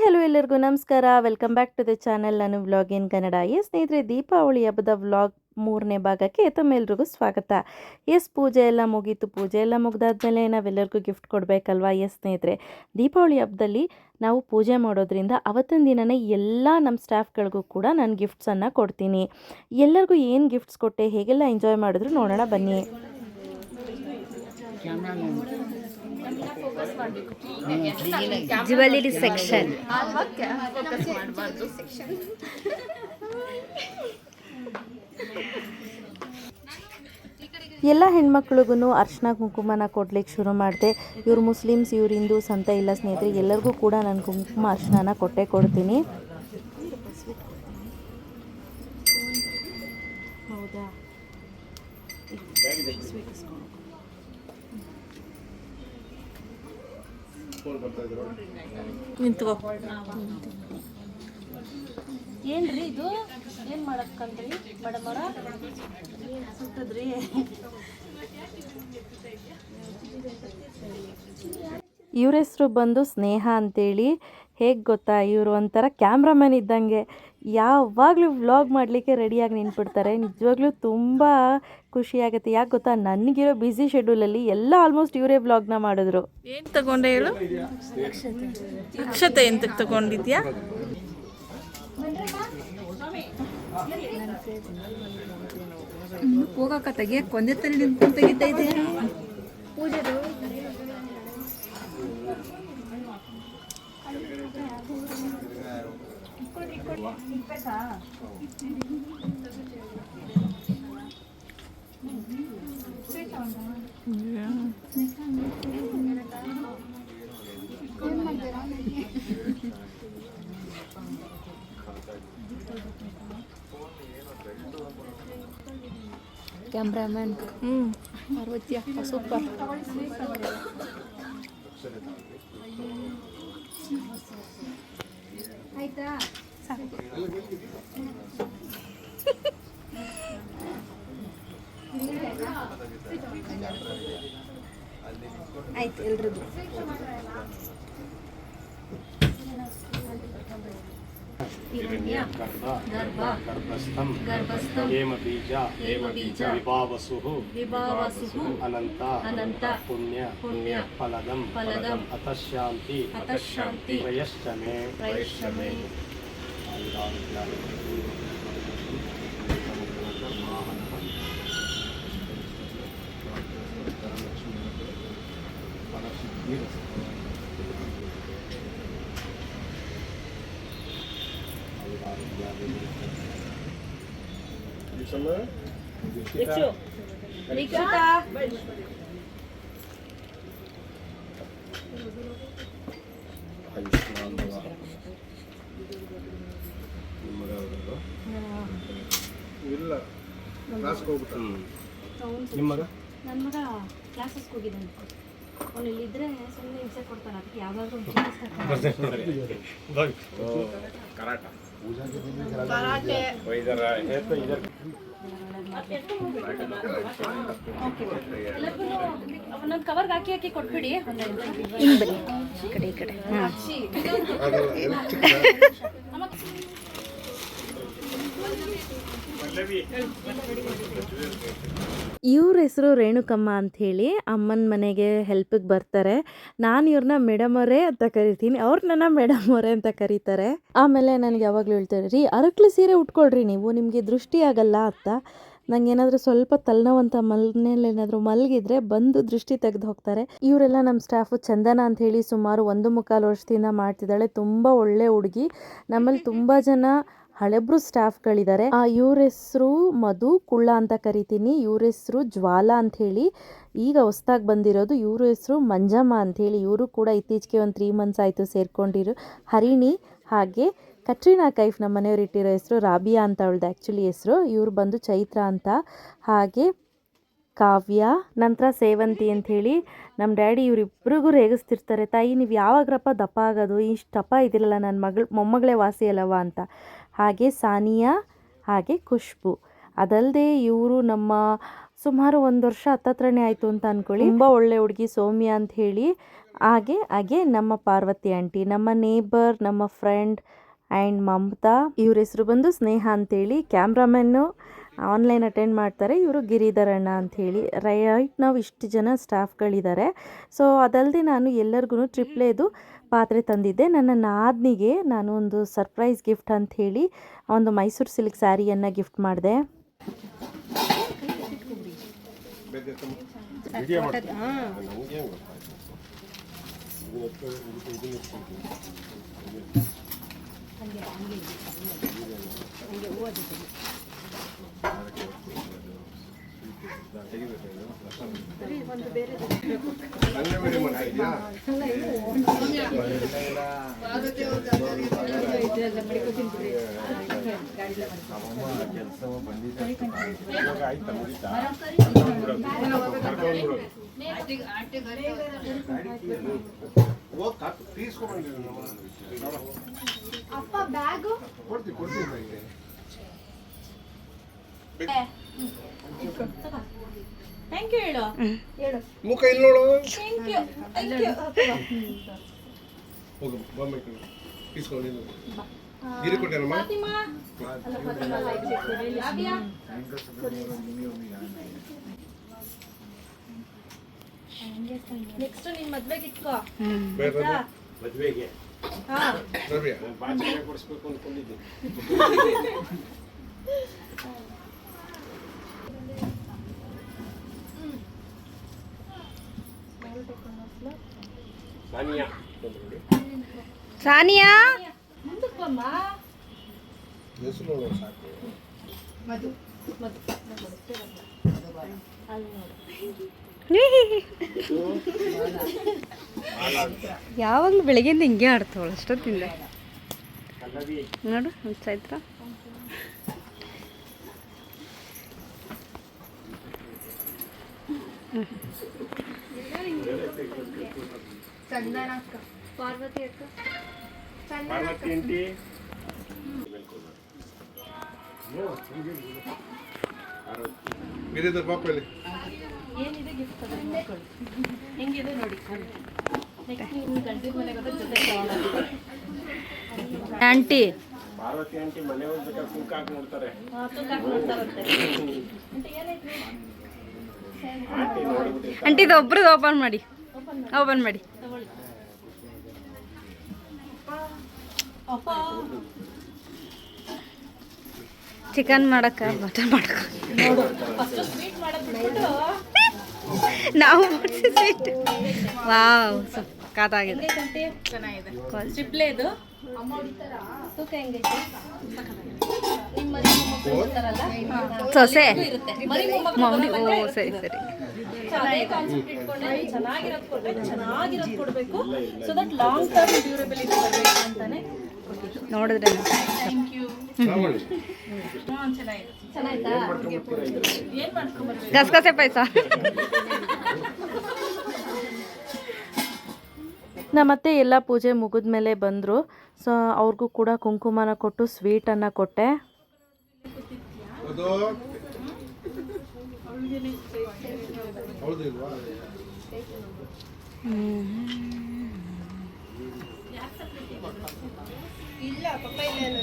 Hello ಎಲ್ಲರಿಗೂ ನಮಸ್ಕಾರ, welcome back to the channel. ನಾನು ವ್ಲಾಗ್ ಇನ್ ಕನ್ನಡ. ಸ್ನೇಹಿತರೆ, ದೀಪಾವಳಿ ಹಬ್ಬದ ವ್ಲಾಗ್ 3ನೇ ಭಾಗಕ್ಕೆ ತಮ್ಮೆಲ್ರಿಗೂ ಸ್ವಾಗತ. ಪೂಜೆ ಎಲ್ಲ ಮುಗೀತು. ಪೂಜೆ ಎಲ್ಲ ಮುಗ್ದಾದ್ಮೇಲೆ ನಾವೆಲ್ಲರಿಗೂ ಗಿಫ್ಟ್ ಕೊಡಬೇಕಲ್ವಾ? ಸ್ನೇಹಿತರೆ, ದೀಪಾವಳಿ ಹಬ್ಬದಲ್ಲಿ ನಾವು ಪೂಜೆ ಮಾಡೋದ್ರಿಂದ ಅವತ್ತಿನ ದಿನನೇ ಎಲ್ಲ ನಮ್ಮ ಸ್ಟಾಫ್ಗಳಿಗೂ ಕೂಡ ನಾನು ಗಿಫ್ಟ್ಸನ್ನು ಕೊಡ್ತೀನಿ. ಎಲ್ಲರಿಗೂ ಏನು ಗಿಫ್ಟ್ಸ್ ಕೊಟ್ಟೆ, ಹೇಗೆಲ್ಲ ಎಂಜಾಯ್ ಮಾಡಿದ್ರು ನೋಡೋಣ ಬನ್ನಿ. Jewellery section. ಎಲ್ಲ ಹೆಣ್ಮಕ್ಳಿಗೂ ಅರ್ಶಿನ ಕುಂಕುಮನ ಕೊಡ್ಲಿಕ್ಕೆ ಶುರು ಮಾಡಿದೆ. ಇವ್ರು ಮುಸ್ಲಿಮ್ಸ್, ಇವ್ರು ಹಿಂದೂಸ್ ಅಂತ ಇಲ್ಲ ಸ್ನೇಹಿತರೆ, ಎಲ್ಲರಿಗೂ ಕೂಡ ನಾನು ಕುಂಕುಮ ಅರ್ಶಿನ ಕೊಟ್ಟೇ ಕೊಡ್ತೀನಿ. ಹೌದಾ? ನಿಂತ್ಕೋ. ಏನ್ರಿ ಇದು? ಏನು ಮಾಡಕ್ಕಂದ್ರಿ ಮೇಡಮರ? ಸುತ್ತದ್ರಿ. ಇವ್ರ ಹೆಸರು ಬಂದು ಸ್ನೇಹ ಅಂತೇಳಿ. ಹೇಗೆ ಗೊತ್ತಾ, ಇವರು ಒಂಥರ ಕ್ಯಾಮ್ರಾಮನ್ ಇದ್ದಂಗೆ, ಯಾವಾಗಲೂ ವ್ಲಾಗ್ ಮಾಡಲಿಕ್ಕೆ ರೆಡಿಯಾಗಿ ನಿಂತ್ಬಿಡ್ತಾರೆ. ನಿಜವಾಗ್ಲೂ ತುಂಬ ಖುಷಿಯಾಗುತ್ತೆ. ಯಾಕೆ ಗೊತ್ತಾ, ನನಗಿರೋ ಬ್ಯುಸಿ ಶೆಡ್ಯೂಲಲ್ಲಿ ಎಲ್ಲ ಆಲ್ಮೋಸ್ಟ್ ಇವರೇ ವ್ಲಾಗ್ನ ಮಾಡಿದ್ರು. ಏನು ತಗೊಂಡೆ ಹೇಳು? ಅಕ್ಷತೆ ಎಂತಕ್ಕೆ ತಗೊಂಡಿದ್ಯಾ? ಹೋಗಕ್ಕ ತೆಗಿಯಕ್ಕೆ ಒಂದೇ ತರ ನಿಂತ್ಕೊಂಡು ತೆಗಿತಾ ಇದೆ ಪೂಜೆದು. ಕ್ಯಾಮ್ರಾಮನ್ ಪಾರ್ವತಿ ಅಕ್ಕ ಸೂಪರ್. ಆಯ್ತಾ? ಆಯ್ತು ಎಲ್ರದ್ದು. ಗರ್ಭಸ್ಥಂ ಹೇಮಬೀಜ ವಿಭಾವಸುಃ ಅನಂತ ಪುಣ್ಯ ಫಲದಂ ಅತಃಶಾಂತಿ ಪ್ರಯಶ್ಚಮೆ. ನನ್ನ ಮಗ ಕ್ಲಾಸಸ್ಗೆ ಹೋಗಿದ್ದಾನೆ. ಅವನು ಇಲ್ಲಿದ್ರೆ ಸುಮ್ಮನೆ ಹಿಂಸೆ ಕೊಡ್ತಾನೆ. ಅದಕ್ಕೆ ಯಾವಾಗಲೂ ಒಂದೊಂದು ಕವರ್ಗೆ ಹಾಕಿ ಕೊಟ್ಬಿಡಿ. ಕಡೆ ಈ ಕಡೆ. ಇವ್ರ ಹೆಸರು ರೇಣುಕಮ್ಮ ಅಂಥೇಳಿ. ಅಮ್ಮನ ಮನೆಗೆ ಹೆಲ್ಪಿಗೆ ಬರ್ತಾರೆ. ನಾನು ಇವ್ರನ್ನ ಮೇಡಮ್ ಅವರೇ ಅಂತ ಕರಿತೀನಿ, ಅವ್ರು ನನ್ನ ಮೇಡಮ್ ಅವರೇ ಅಂತ ಕರೀತಾರೆ. ಆಮೇಲೆ ನನಗೆ ಯಾವಾಗಲೂ ಹೇಳ್ತಾರೆ, ರೀ ಅರಕ್ಲಿ ಸೀರೆ ಉಟ್ಕೊಳ್ರಿ ನೀವು, ನಿಮಗೆ ದೃಷ್ಟಿ ಆಗಲ್ಲ ಅಂತ. ನಂಗೇನಾದರೂ ಸ್ವಲ್ಪ ತಲೆನೋವಂತ ಮನೇಲಿ ಏನಾದರೂ ಮಲಗಿದ್ರೆ ಬಂದು ದೃಷ್ಟಿ ತೆಗೆದು ಹೋಗ್ತಾರೆ. ಇವರೆಲ್ಲ ನಮ್ಮ ಸ್ಟಾಫು. ಚಂದನ ಅಂಥೇಳಿ ಸುಮಾರು 1.25 ವರ್ಷದಿಂದ ಮಾಡ್ತಿದ್ದಾಳೆ. ತುಂಬ ಒಳ್ಳೆ ಹುಡುಗಿ. ನಮ್ಮಲ್ಲಿ ತುಂಬ ಜನ ಹಳೆಬ್ರು ಸ್ಟಾಫ್ಗಳಿದ್ದಾರೆ. ಇವ್ರ ಹೆಸರು ಮಧು ಕುಳ್ಳ ಅಂತ ಕರಿತೀನಿ. ಇವ್ರ ಹೆಸರು ಜ್ವಾಲಾ ಅಂಥೇಳಿ, ಈಗ ಹೊಸ್ದಾಗಿ ಬಂದಿರೋದು. ಇವ್ರ ಹೆಸರು ಮಂಜಮ್ಮ ಅಂಥೇಳಿ. ಇವರು ಕೂಡ ಇತ್ತೀಚೆಗೆ ಒಂದು 3 months ಆಯಿತು ಸೇರ್ಕೊಂಡಿರು. ಹರಿಣಿ ಹಾಗೆ ಕಟ್ರೀನಾ ಕೈಫ್ ನಮ್ಮ ಮನೆಯವ್ರು ಇಟ್ಟಿರೋ ಹೆಸರು. ರಾಬಿಯಾ ಅಂತ ಅವಳದು ಆ್ಯಕ್ಚುಲಿ ಹೆಸರು. ಇವ್ರು ಬಂದು ಚೈತ್ರ ಅಂತ. ಹಾಗೆ ಕಾವ್ಯ, ನಂತರ ಸೇವಂತಿ ಅಂಥೇಳಿ. ನಮ್ಮ ಡ್ಯಾಡಿ ಇವರಿಬ್ಬರಿಗೂ ರೇಗಿಸ್ತಿರ್ತಾರೆ, ತಾಯಿ ನೀವು ಯಾವಾಗ್ರಪ್ಪ ದಪ್ಪ ಆಗೋದು, ಇಷ್ಟು ದಪ್ಪ ಇದಿರಲ್ಲ, ನನ್ನ ಮೊಮ್ಮಗಳೇ ವಾಸಿ ಅಲ್ಲವ ಅಂತ. ಹಾಗೆ ಸಾನಿಯಾ, ಹಾಗೆ ಖುಷ್ಬು. ಅದಲ್ಲದೆ ಇವರು ನಮ್ಮ ಸುಮಾರು 1 ವರ್ಷ ಹತ್ತತ್ರನೇ ಆಯಿತು ಅಂತ ಅಂದ್ಕೊಳ್ಳಿ. ತುಂಬ ಒಳ್ಳೆ ಹುಡುಗಿ ಸೌಮ್ಯ ಅಂತ ಹೇಳಿ. ಹಾಗೆ ನಮ್ಮ ಪಾರ್ವತಿ ಆಂಟಿ, ನಮ್ಮ ನೇಬರ್, ನಮ್ಮ ಫ್ರೆಂಡ್ ಆ್ಯಂಡ್ ಮಮತಾ. ಇವ್ರ ಹೆಸರು ಬಂದು ಸ್ನೇಹ ಅಂತೇಳಿ. ಕ್ಯಾಮ್ರಾಮನ್ನು ಆನ್ಲೈನ್ ಅಟೆಂಡ್ ಮಾಡ್ತಾರೆ. ಇವರು ಗಿರಿಧರಣ್ಣ ಅಂಥೇಳಿ. ರೈಟ್ ನಾವು ಇಷ್ಟು ಜನ ಸ್ಟಾಫ್ಗಳಿದ್ದಾರೆ. ಸೊ ಅದಲ್ಲದೆ ನಾನು ಎಲ್ಲರಿಗೂ ಟ್ರಿಪ್ಲೇದು ಪಾತ್ರೆ ತಂದಿದ್ದೆ. ನನ್ನ ನಾದ್ನಿಗೆ ನಾನು ಒಂದು ಸರ್ಪ್ರೈಸ್ ಗಿಫ್ಟ್ ಅಂಥೇಳಿ ಒಂದು ಮೈಸೂರು ಸಿಲ್ಕ್ ಸ್ಯಾರಿಯನ್ನು ಗಿಫ್ಟ್ ಮಾಡಿದೆ. ಥ್ಯಾಂಕ್ ಯು ಹೇಳು. ಮುಖ ಇಲ್ಲಿ ನೋಡು. ಹೋಗು ಬೊಮ್ಮೆ ಇಸ್ಕೊಂಡು ಗಿರಿ ಕೊಟ್ಟೇನಮ್ಮ. ನೆಕ್ಸ್ಟ್ ನಿನ್ ಮದ್ವೆಗೆ ಇಟ್ಕೋ. ಮದುವೆಗೆ ರವಿಯ ಬಾಚಿಗೆ ಕೊಡಿಸ್ಬೇಕು ಅಂದ್ಕೊಂಡಿದ್ದೆ. ಸಾನಿಯಾ ಸಾನಿಯಾ ಹೆಸರು ನೋಡು ಸಾಕು. ಯಾವಾಗಲೂ ಬೆಳಗ್ಗೆಯಿಂದ ಹಿಂಗೆ ಆಡ್ತಾವಳು ಅಷ್ಟೊತ್ತಿಂದ. ಪಲ್ಲವಿ ನೋಡು ಚೈತ್ರ ಪಾರ್ವತಿ ಆಂಟಿ ಗಿರಿಧರ್ ಪಾಪ ಇಲ್ಲಿ ಏನಿದೆ ಗಿಫ್ಟ್ ಹೆಂಗಿದೆ ನೋಡಿ. ನೆಕ್ಸ್ಟ್ ನೀನು ಗಂಡನ ಮನೆಗೆ ಹೋದ್ರೆ ಜೊತೆ ತಗೊಂಡು ಆಂಟಿ ಪಾರ್ವತಿ ಆಂಟಿ ಮನೆ ಹೋಗ್ಬೇಕಾದ್ರೆ ತೂಕ ಹಾಕಿ ನೋಡ್ತಾರೆ. ಆಂಟಿ ಇದು ಒಬ್ರದ್ದು ಓಪನ್ ಮಾಡಿ ಚಿಕನ್ ಮಾಡಕ್ಕ ಮಟನ್ ಮಾಡಕ್ಕ ಸ್ವೀಟ್ ಮಾಡೋದು ಬಿಟ್ಬಿಟ್ಟು ನಾವು ಸ್ವೀಟ್. ವಾವ್ ಸಕ್ಕತ್ತಾಗಿದೆ. ಚೆನ್ನಾಗಿದೆ. ಟ್ರಿಪ್ಲೇ ಇದು ತೂಕ ಹೆಂಗೈತೆ? ನಿಮ್ಮ ಮರಿ ಮೊಮ್ಮಕ್ಕಳು ಬರ್ತಾರಲ್ಲ, ಸೊಸೆ ಇರುತ್ತೆ ಮರಿ ಮಮ್ಮಿ. ಓ ಸರಿ ಸರಿ. ಅದೇ ಕಾನ್ಸೆಪ್ಟ್ ಇಟ್ಕೊಂಡೆ ಚೆನ್ನಾಗಿರೋದು ಕೊಡಬೇಕು. So that long term durability ಬರಬೇಕು ಅಂತಾನೆ ನೋಡಿದ್ರೆ ಥ್ಯಾಂಕ್ ಯು. ಶ್ರಾವಣಿ ಚೆನ್ನಾಯ್ತಾ? ಏನ್ ಮಾಡ್ಕೊಂಡ್ಬರ್ಬೇಕು? ಗಸಗಸೆ ಪಾಯಸ. ನಮ್ಮತ್ತೆ ಎಲ್ಲ ಪೂಜೆ ಮುಗಿದ ಮೇಲೆ ಬಂದರು. ಸೊ ಅವ್ರಿಗೂ ಕೂಡ ಕುಂಕುಮನ ಕೊಟ್ಟು ಸ್ವೀಟನ್ನು ಕೊಟ್ಟೆ. ಅದು ಹೌದು ಇಲ್ವಾ? ಇಲ್ಲ ಪಪ್ಪ ಇಲ್ಲ.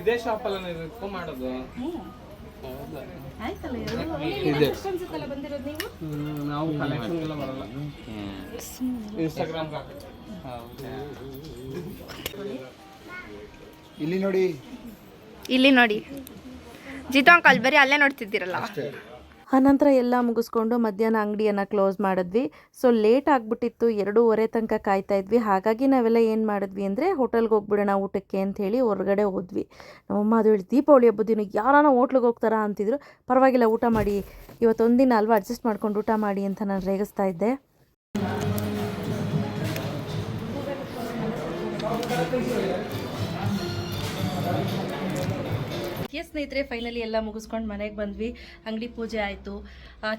ಇದೇ ಶಾಪಲ್ಲ ನೀವು ಮಾಡೋದು? ಬಂದಿರೋದು ನೀವು? ನಾವು ಕಲೆಕ್ಷನ್ ಎಲ್ಲ ಬರಲ್ಲ, ಇನ್ಸ್ಟಾಗ್ರಾಮ್ ಇಲ್ಲಿ ನೋಡಿ ಜಿತು ಅಂಕಲ್ ಬರೀ ಅಲ್ಲೇ ನೋಡ್ತಿದ್ದೀರಲ್ಲ. ಆನಂತರ ಎಲ್ಲ ಮುಗಿಸ್ಕೊಂಡು ಮಧ್ಯಾಹ್ನ ಅಂಗಡಿಯನ್ನು ಕ್ಲೋಸ್ ಮಾಡಿದ್ವಿ. ಸೊ ಲೇಟ್ ಆಗಿಬಿಟ್ಟಿತ್ತು, 2:30 ತನಕ ಕಾಯ್ತಾ ಇದ್ವಿ. ಹಾಗಾಗಿ ನಾವೆಲ್ಲ ಏನು ಮಾಡಿದ್ವಿ ಅಂದರೆ ಹೋಟೆಲ್ಗೆ ಹೋಗ್ಬಿಡೋಣ ಊಟಕ್ಕೆ ಅಂಥೇಳಿ ಹೊರಗಡೆ ಹೋದ್ವಿ. ನಮ್ಮಮ್ಮ ಅದು ಹೇಳಿ ದೀಪಾವಳಿ ಹಬ್ಬದ ದಿನ ಯಾರಾನ ಹೋಟ್ಲಿಗೆ ಹೋಗ್ತಾರಾ ಅಂತಿದ್ರು. ಪರವಾಗಿಲ್ಲ ಊಟ ಮಾಡಿ, ಇವತ್ತೊಂದಿನ ಅಲ್ವಾ ಅಡ್ಜಸ್ಟ್ ಮಾಡ್ಕೊಂಡು ಊಟ ಮಾಡಿ ಅಂತ ನಾನು ರೇಗಿಸ್ತಾ ಇದ್ದೆ. ಸ್ನೇಹಿತರೆ ಫೈನಲಿ ಎಲ್ಲ ಮುಗಿಸ್ಕೊಂಡು ಮನೆಗೆ ಬಂದ್ವಿ. ಅಂಗಡಿ ಪೂಜೆ ಆಯಿತು,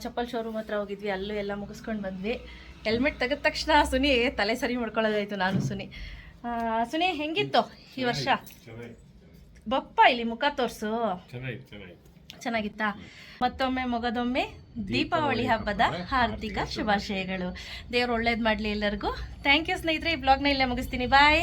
ಚಪ್ಪಲ್ ಶೋರೂಮ್ ಹತ್ರ ಹೋಗಿದ್ವಿ, ಅಲ್ಲೂ ಎಲ್ಲ ಮುಗಿಸ್ಕೊಂಡು ಬಂದ್ವಿ. ಹೆಲ್ಮೆಟ್ ತೆಗೆದ ತಕ್ಷಣ ಸುನಿ ತಲೆ ಸರಿ ಮಾಡ್ಕೊಳ್ಳೋದಾಯಿತು. ನಾನು ಸುನಿ ಹೆಂಗಿತ್ತು ಈ ವರ್ಷ? ಬಪ್ಪ ಇಲ್ಲಿ ಮುಖ ತೋರ್ಸು. ಚೆನ್ನಾಗಿತ್ತಾ? ಮತ್ತೊಮ್ಮೆ ಮೊಗದೊಮ್ಮೆ ದೀಪಾವಳಿ ಹಬ್ಬದ ಹಾರ್ದಿಕ ಶುಭಾಶಯಗಳು. ದೇವ್ರು ಒಳ್ಳೇದು ಮಾಡಲಿ ಎಲ್ಲರಿಗೂ. ಥ್ಯಾಂಕ್ ಯು ಸ್ನೇಹಿತರೆ. ಈ ಬ್ಲಾಗ್ನ ಇಲ್ಲೇ ಮುಗಿಸ್ತೀನಿ. ಬಾಯ್.